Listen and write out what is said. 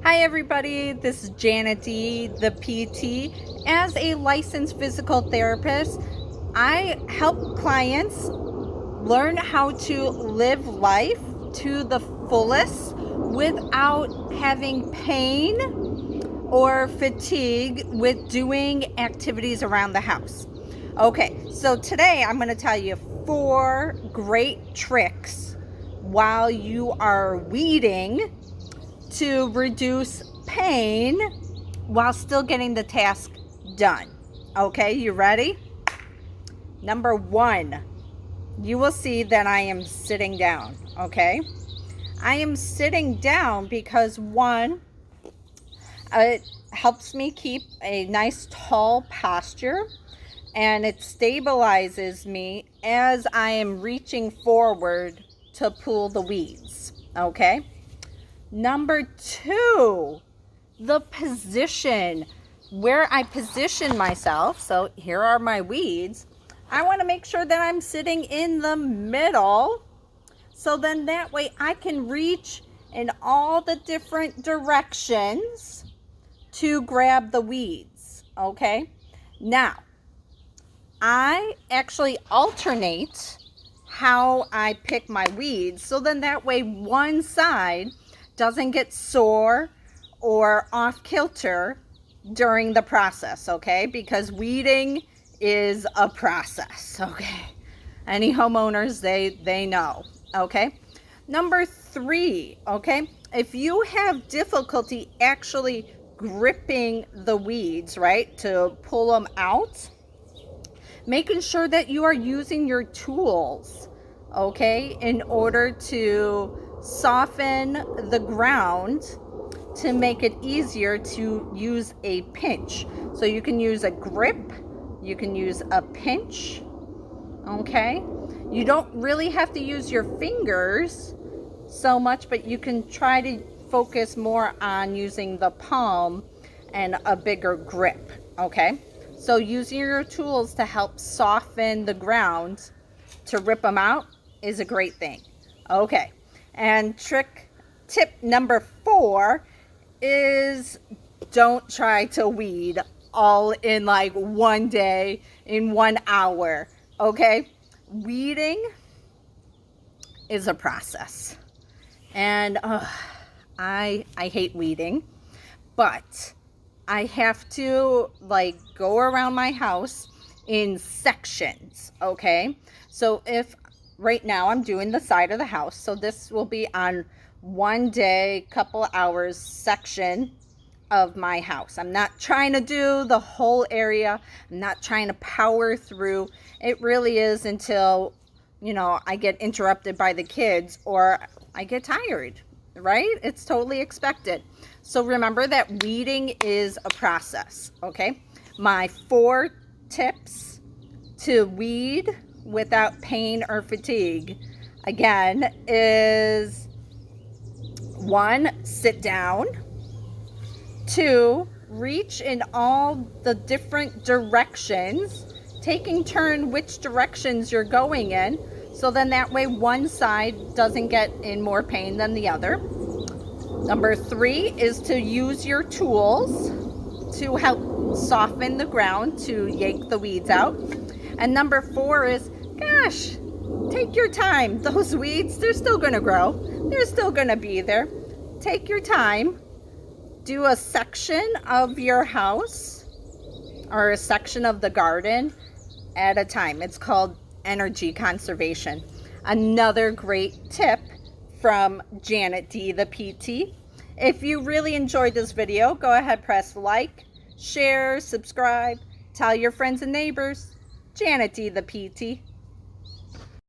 Hi everybody, this is Janet D, the PT. As a licensed physical therapist, I help clients learn how to live life to the fullest without having pain or fatigue with doing activities around the house. Okay, so today I'm going to tell you 4 great tricks while you are weeding to reduce pain while still getting the task done. Okay, you ready? Number 1, you will see that I am sitting down. Okay, I am sitting down because 1, it helps me keep a nice tall posture and it stabilizes me as I am reaching forward to pull the weeds. Okay, number 2, the position where I position myself. So here are my weeds. I want to make sure that I'm sitting in the middle, so then that way I can reach in all the different directions to grab the weeds. Okay, now I actually alternate how I pick my weeds, so then that way one side doesn't get sore or off kilter during the process. Okay, because weeding is a process. Okay, any homeowners, they know. Okay, number 3, okay, if you have difficulty actually gripping the weeds, right, to pull them out, making sure that you are using your tools, okay, in order to soften the ground to make it easier to use a pinch. So you can use a grip, you can use a pinch. Okay, you don't really have to use your fingers so much, but you can try to focus more on using the palm and a bigger grip. Okay, so using your tools to help soften the ground to rip them out is a great thing. Okay, and tip number 4 is don't try to weed all in like one day, in 1 hour. Okay, weeding is a process, and I hate weeding, but I have to like go around my house in sections. Okay, so if right now I'm doing the side of the house, so this will be on 1 day, couple hours section of my house. I'm not trying to do the whole area. I'm not trying to power through. It really is until, I get interrupted by the kids or I get tired, right? It's totally expected. So remember that weeding is a process, okay? My 4 tips to weed without pain or fatigue, again, is 1, sit down. 2, reach in all the different directions, taking turn which directions you're going in, so then that way one side doesn't get in more pain than the other. Number 3 is to use your tools to help soften the ground to yank the weeds out. And number 4 is, gosh, take your time. Those weeds, they're still going to grow. They're still going to be there. Take your time. Do a section of your house or a section of the garden at a time. It's called energy conservation. Another great tip from Janet D, the PT. If you really enjoyed this video, go ahead, press like, share, subscribe, tell your friends and neighbors. Janet D, the PT.